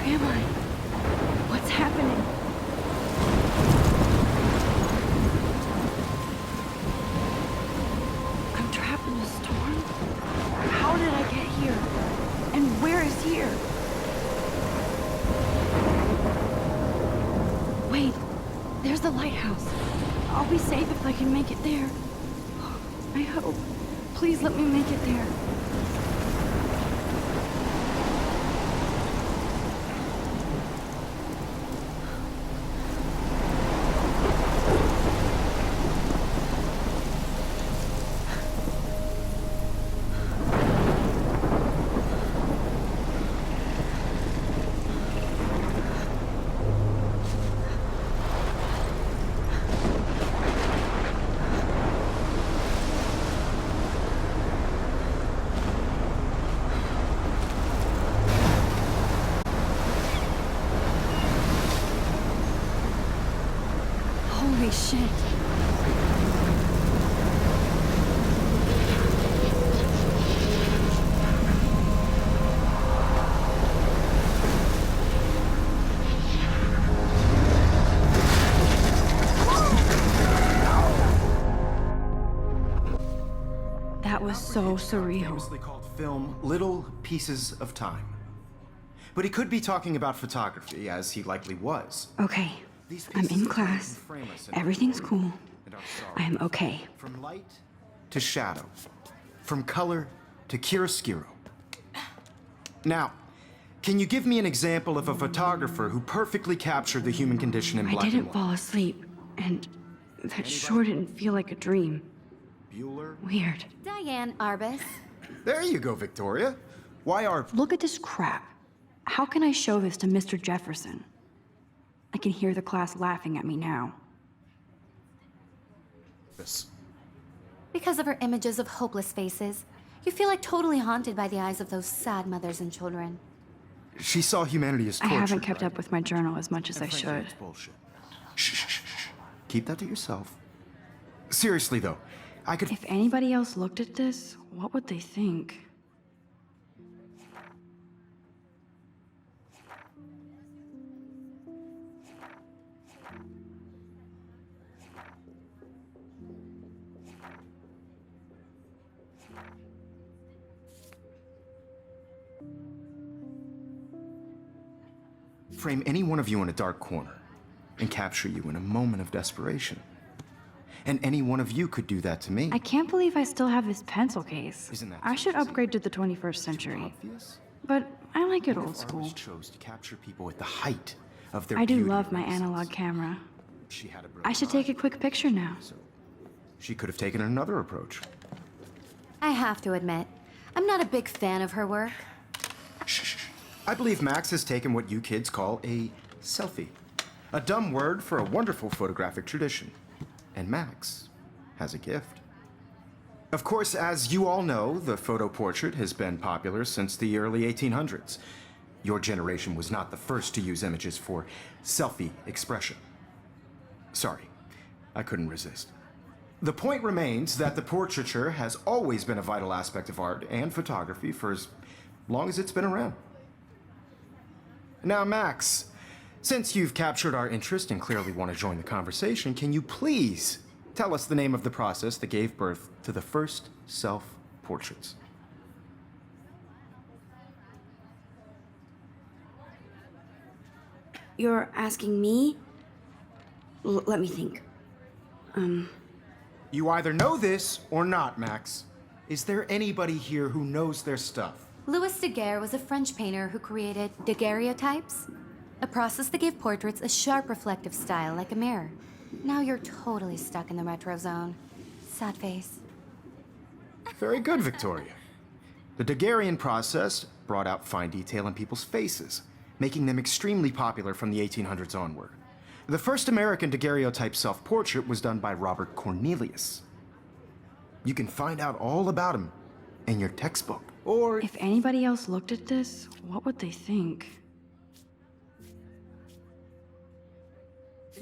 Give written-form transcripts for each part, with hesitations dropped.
Where am I? What's happening? I'm trapped in a storm? How did I get here? And where is here? Wait, there's the lighthouse. I'll be safe if I can make it there. I hope. Please let me make it there. Holy shit. That was so surreal. Famously called film Little Pieces of Time. But he could be talking about photography, as he likely was. Okay, I'm in class. Everything's cool. I am okay. From light to shadow. From color to chiaroscuro. Now, can you give me an example of a photographer who perfectly captured the human condition in I black and didn't white? fall asleep, and that sure didn't feel like a dream. Bueller? Weird. Diane Arbus. There you go, Victoria. Why are... Look at this crap. How can I show this to Mr. Jefferson? I can hear the class laughing at me now. this? Because of her images of hopeless faces, you feel like totally haunted by the eyes of those sad mothers and children. She saw humanity as I torture. haven't kept up with my journal as much as I Frankly, should. it's bullshit. Shh, shh, shh, shh. Keep that to yourself. Seriously, though, I could... If anybody else looked at this, what would they think? frame any one of you in a dark corner and capture you in a moment of desperation. And any one of you could do that to me. I can't believe I still have this pencil case. Isn't that I should confusing? upgrade to the 21st century. Obvious? But I like it What old if school. artists chose to capture people at the height of their I do beauty love or my innocence? analog camera. She had a I should take a quick picture now. So she could have taken another approach. I have to admit, I'm not a big fan of her work. Shh, shh, shh. I believe Max has taken what you kids call a selfie. A dumb word for a wonderful photographic tradition. And Max has a gift. Of course, as you all know, the photo portrait has been popular since the early 1800s. Your generation was not the first to use images for selfie expression. Sorry, I couldn't resist. The point remains that the portraiture has always been a vital aspect of art and photography for as long as it's been around. Now, Max, since you've captured our interest and clearly want to join the conversation, can you please tell us the name of the process that gave birth to the first self-portraits? You're asking me? Let me think. You either know this or not, Max. Is there anybody here who knows their stuff? Louis Daguerre was a French painter who created daguerreotypes, a process that gave portraits a sharp reflective style like a mirror. Now you're totally stuck in the retro zone. Sad face. Very good, Victoria. The Daguerrean process brought out fine detail in people's faces, making them extremely popular from the 1800s onward. The first American daguerreotype self-portrait was done by Robert Cornelius. You can find out all about him in your textbook, or If anybody else looked at this, what would they think?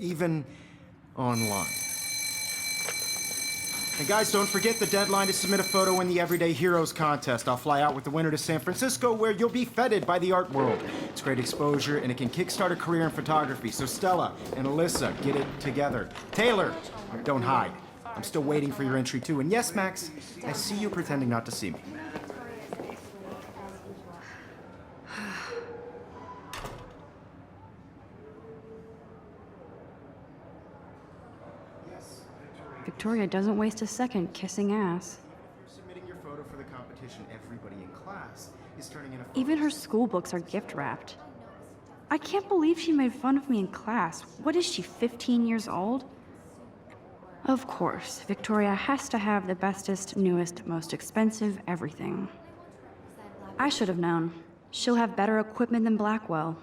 even online. And guys, don't forget the deadline to submit a photo in the Everyday Heroes contest. I'll fly out with the winner to San Francisco, where you'll be feted by the art world. It's great exposure, and it can kickstart a career in photography. So Stella and Alyssa, get it together. Taylor, don't hide. I'm still waiting for your entry too. And yes, Max, I see you pretending not to see me. Victoria doesn't waste a second kissing ass. If you're submitting your photo for the competition, everybody in class is turning in a photo. Even her school books are gift wrapped. I can't believe she made fun of me in class. What is she, 15 years old? Of course, Victoria has to have the bestest, newest, most expensive everything. I should have known. She'll have better equipment than Blackwell.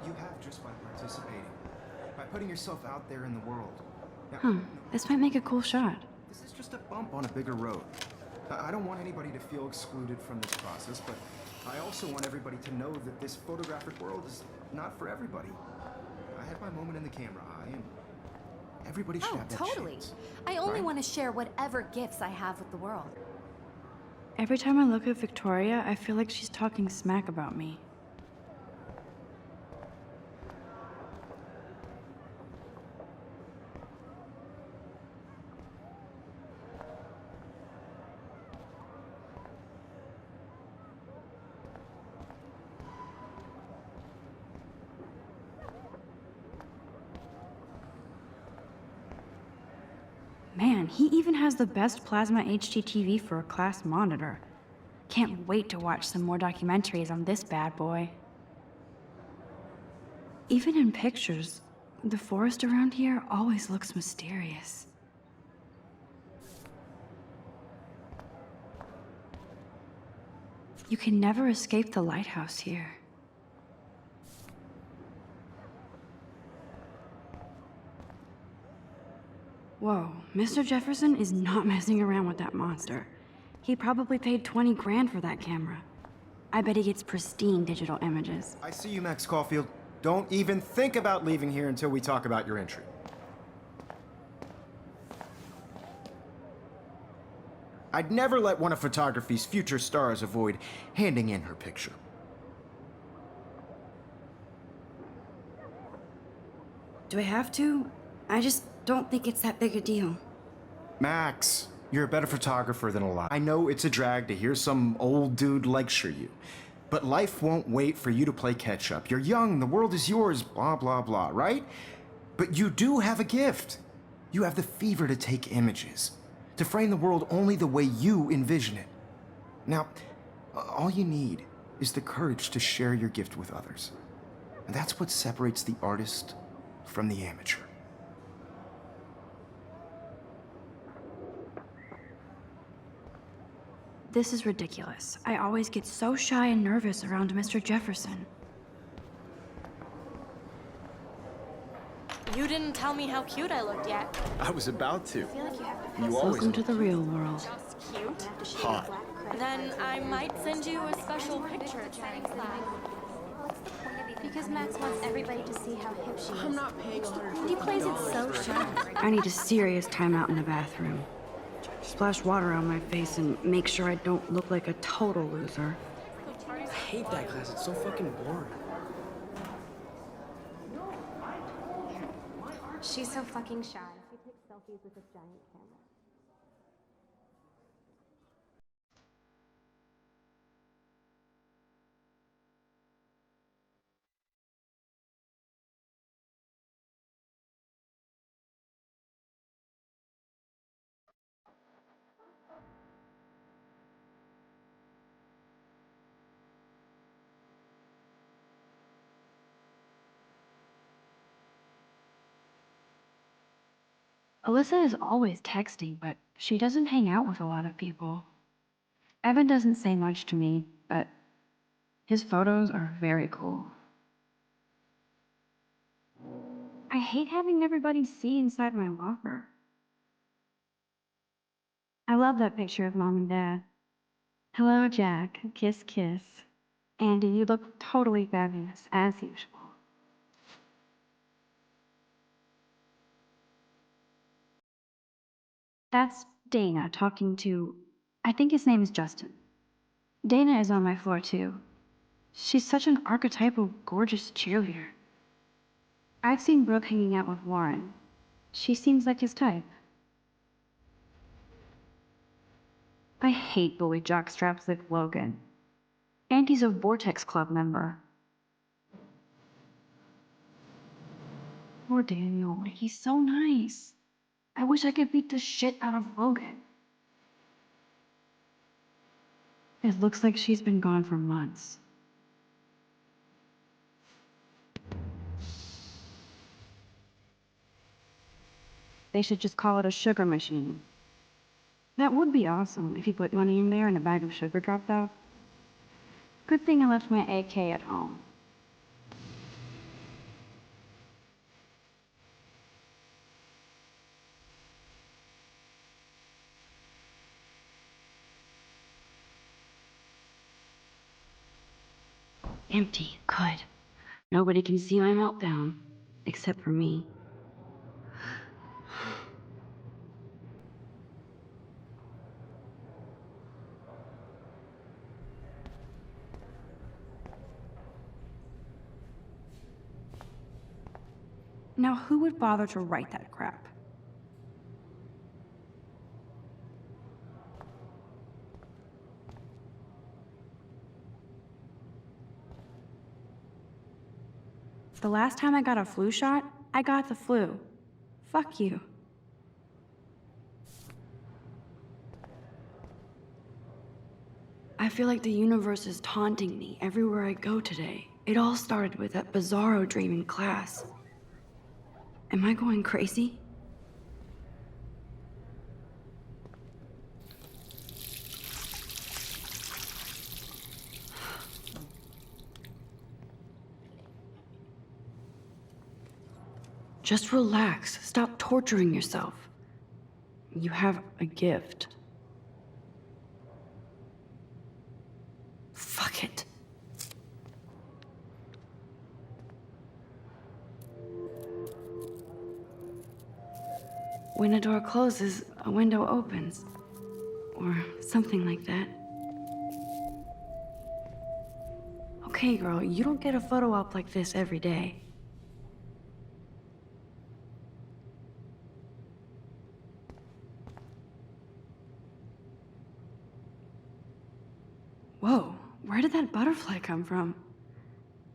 You have just by participating. By putting yourself out there in the world. Now, This might make a cool shot. this is just a bump on a bigger road. I don't want anybody to feel excluded from this process, but I also want everybody to know that this photographic world is not for everybody. I had my moment in the camera eye, and everybody should have that Totally. chance. I only right? want to share whatever gifts I have with the world. Every time I look at Victoria, I feel like she's talking smack about me. Man, he even has the best plasma HDTV for a class monitor. Can't wait to watch some more documentaries on this bad boy. Even in pictures, the forest around here always looks mysterious. You can never escape the lighthouse here. Whoa, Mr. Jefferson is not messing around with that monster. He probably paid 20 grand for that camera. I bet he gets pristine digital images. I see you, Max Caulfield. Don't even think about leaving here until we talk about your entry. I'd never let one of photography's future stars avoid handing in her picture. Do I have to? I just don't think it's that big a deal. Max, you're a better photographer than a lot. I know it's a drag to hear some old dude lecture you, but life won't wait for you to play catch up. You're young, the world is yours, blah, blah, blah, right? But you do have a gift. You have the fever to take images, to frame the world only the way you envision it. Now, all you need is the courage to share your gift with others. And that's what separates the artist from the amateur. This is ridiculous. I always get so shy and nervous around Mr. Jefferson. You didn't tell me how cute I looked yet. I was about to. You always Welcome to the real world. Just cute. hot. Then I might send you a special picture. Because Max wants everybody to see how hip she is. I'm not paying $150. He plays it so sharp. I need a serious timeout in the bathroom. Splash water on my face and make sure I don't look like a total loser. I hate that class. It's so fucking boring. She's so fucking shy. She takes selfies with this giant camera. Alyssa is always texting, but she doesn't hang out with a lot of people. Evan doesn't say much to me, but his photos are very cool. I hate having everybody see inside my locker. I love that picture of Mom and Dad. Hello, Jack. Kiss, kiss. Andy, you look totally fabulous, as usual. That's Dana talking to... I think his name is Justin. Dana is on my floor too. She's such an archetypal, gorgeous cheerleader. I've seen Brooke hanging out with Warren. She seems like his type. I hate bully jockstraps like Logan. And he's a Vortex Club member. Poor Daniel, he's so nice. I wish I could beat the shit out of Logan. It looks like she's been gone for months. They should just call it a sugar machine. That would be awesome if you put money in there and a bag of sugar dropped out. Good thing I left my AK at home. Empty. Good. Nobody can see my meltdown. Except for me. Now, who would bother to write that crap? The last time I got a flu shot, I got the flu. Fuck you. I feel like the universe is taunting me everywhere I go today. It all started with that bizarro dream in class. Am I going crazy? Just relax. Stop torturing yourself. You have a gift. Fuck it. When a door closes, a window opens. Or something like that. Okay, girl, you don't get a photo op like this every day. Whoa, where did that butterfly come from?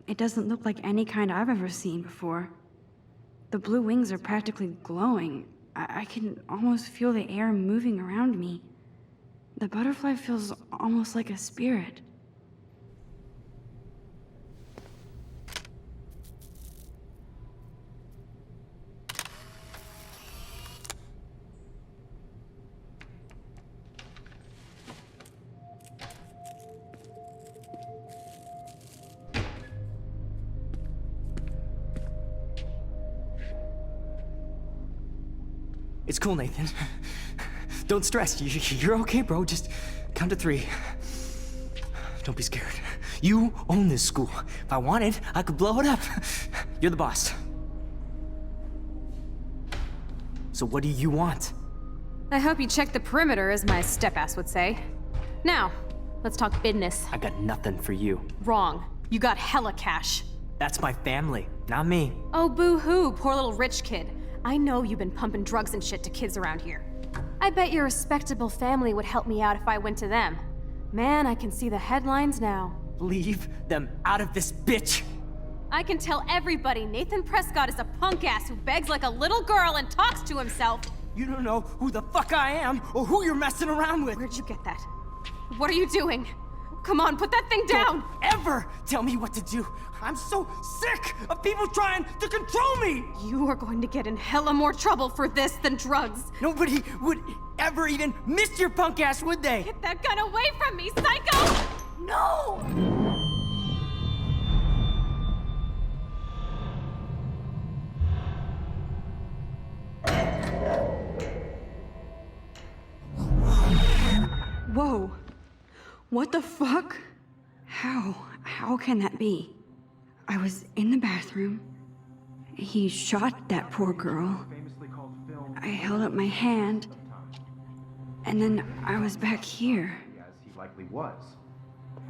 It doesn't look like any kind I've ever seen before. The blue wings are practically glowing. I can almost feel the air moving around me. The butterfly feels almost like a spirit. It's cool, Nathan. Don't stress. You're okay, bro. Just count to 3. Don't be scared. You own this school. If I wanted, I could blow it up. You're the boss. So what do you want? I hope you checked the perimeter, as my step-ass would say. Now, let's talk business. I got nothing for you. Wrong. You got hella cash. That's my family, not me. Oh, boo-hoo, poor little rich kid. I know you've been pumping drugs and shit to kids around here. I bet your respectable family would help me out if I went to them. Man, I can see the headlines now. Leave them out of this bitch! I can tell everybody Nathan Prescott is a punk ass who begs like a little girl and talks to himself. You don't know who the fuck I am or who you're messing around with. Where'd you get that? What are you doing? Come on, put that thing down! Don't ever tell me what to do. I'm so sick of people trying to control me! You are going to get in hella more trouble for this than drugs. Nobody would ever even miss your punk ass, would they? Get that gun away from me, psycho! No! Whoa. What the fuck? How can that be? I was in the bathroom. He shot that poor girl. I held up my hand, And then I was back here. As he likely was.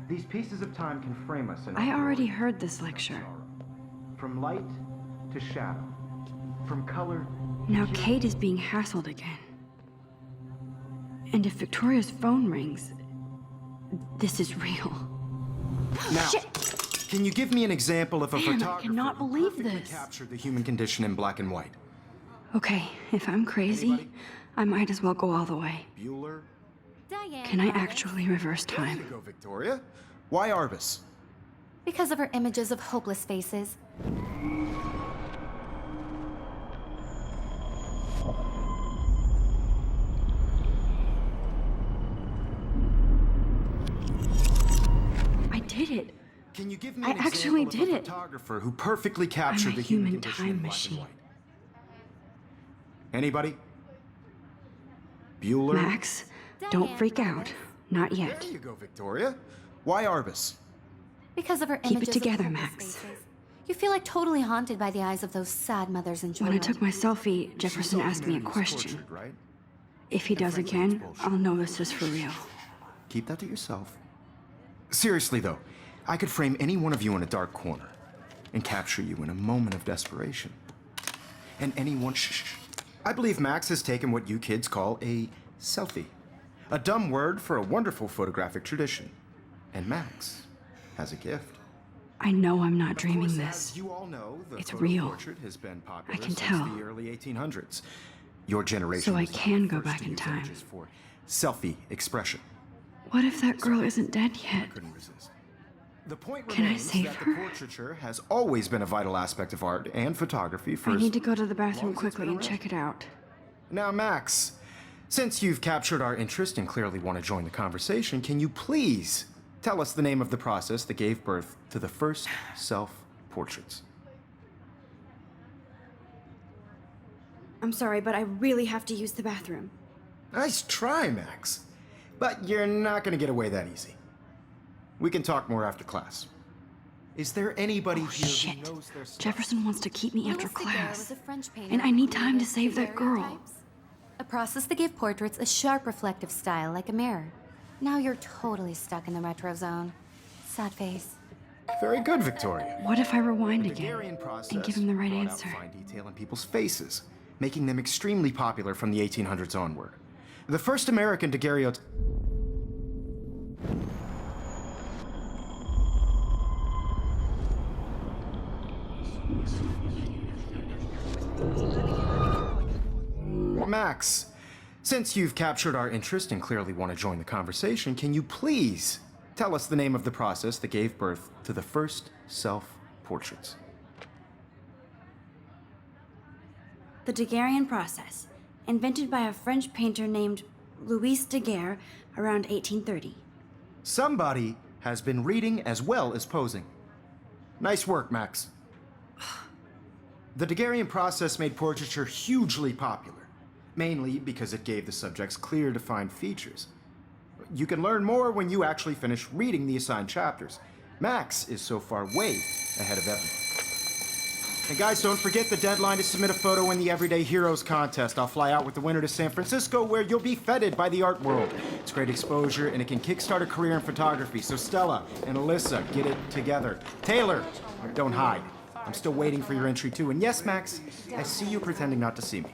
These pieces of time can frame us in I our already glory. heard this lecture. From light to shadow. From color. Now Kate is being hassled again. And if Victoria's phone rings, this is real. Now, Shit! can you give me an example of a Man, I photographer cannot who believe perfectly this. captured the human condition in black and white? Okay, if I'm crazy, Anybody? I might as well go all the way. Bueller? Diane. Can I Arbus. actually reverse There you time? go, Victoria. Why Arbus? Because of her images of hopeless faces. I did it. Can you give me I an actually example of did a it. photographer who perfectly captured a the human human condition time in black machine. and white? Anybody? Bueller? Max, don't Diane freak Arbus. out. Not yet. There you go, Victoria. Why Arbus? Because of her Keep it images together, of hopeless Max. faces. You feel like totally haunted by the eyes of those sad mothers and When children. I took my selfie, She Jefferson saw asked me a humanity as question. tortured, right? If he does frankly, again, it's bullshit. I'll know this is for real. Keep that to yourself. Seriously, though, I could frame any one of you in a dark corner and capture you in a moment of desperation. And anyone... Shh. I believe Max has taken what you kids call a selfie. A dumb word for a wonderful photographic tradition. And Max has a gift. I know I'm not Of dreaming course, this. as you all know, the It's photo real. portrait has been popular I can since tell. the early 1800s. Your generation So I was not can the go first back to in use time. images for selfie expression. What if that girl isn't dead yet? Couldn't resist. The point Can I remains save that her? the portraiture has always been a vital aspect of art and photography for I as need to go to the long bathroom as it's quickly been and around. check it out. Now, Max, since you've captured our interest and clearly want to join the conversation, can you please tell us the name of the process that gave birth to the first self-portraits? I'm sorry, but I really have to use the bathroom. Nice try, Max. But you're not going to get away that easy. We can talk more after class. Is there anybody here Shit. who knows their stuff? Jefferson wants to keep me after Louis Daguerre class. was a French painter And I who need time to created save that girl. daguerreotypes, a process that gave portraits a sharp reflective style like a mirror. Now you're totally stuck in the retro zone. Sad face. Very good, Victoria. What if I rewind The again Daguerrean process and give him the right brought out answer? fine detail in people's faces, making them extremely popular from the 1800s onward. The first American daguerreotype. Max, since you've captured our interest and clearly want to join the conversation, can you please tell us the name of the process that gave birth to the first self-portraits? The Daguerrean process, invented by a French painter named Louis Daguerre around 1830. Somebody has been reading as well as posing. Nice work, Max. The Daguerrean process made portraiture hugely popular, mainly because it gave the subjects clear, defined features. You can learn more when you actually finish reading the assigned chapters. Max is so far way ahead of everyone. And guys, don't forget the deadline to submit a photo in the Everyday Heroes contest. I'll fly out with the winner to San Francisco, where you'll be feted by the art world. It's great exposure, and it can kickstart a career in photography. So Stella and Alyssa, get it together. Taylor, don't hide. I'm still waiting for your entry too. And yes, Max, I see you pretending not to see me.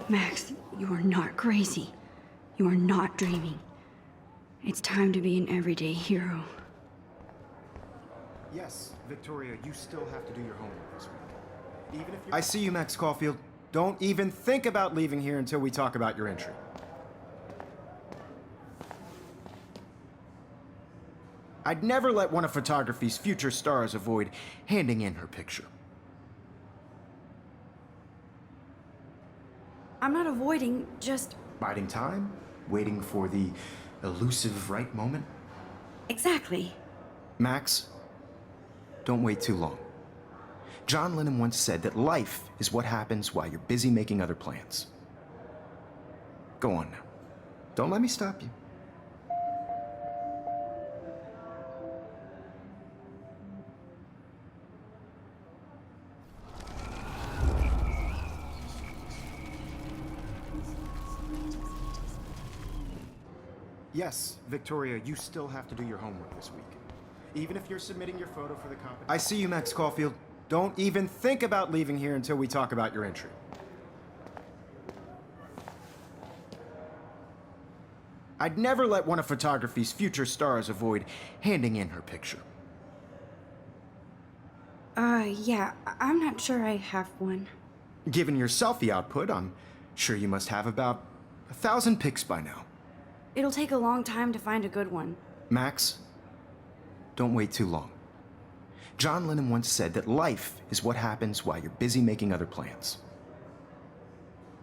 Max, you are not crazy. You are not dreaming. It's time to be an everyday hero. Yes, Victoria, you still have to do your homework this week. Even if I see you, Max Caulfield. Don't even think about leaving here until we talk about your entry. I'd never let one of photography's future stars avoid handing in her picture. I'm not avoiding, just... Biding time, waiting for the elusive right moment. Exactly. Max, don't wait too long. John Lennon once said that life is what happens while you're busy making other plans. Go on now. Don't let me stop you. Yes, Victoria, you still have to do your homework this week. Even if you're submitting your photo for the competition. I see you, Max Caulfield. Don't even think about leaving here until we talk about your entry. I'd never let one of photography's future stars avoid handing in her picture. Yeah, I'm not sure I have one. Given your selfie output, I'm sure you must have about 1,000 pics by now. It'll take a long time to find a good one. Max, don't wait too long. John Lennon once said that life is what happens while you're busy making other plans.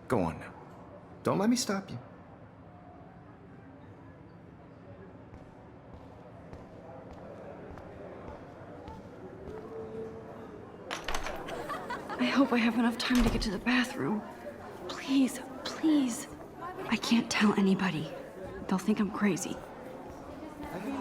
Go on now. Don't let me stop you. I hope I have enough time to get to the bathroom. Please, please. I can't tell anybody. They'll think I'm crazy. I think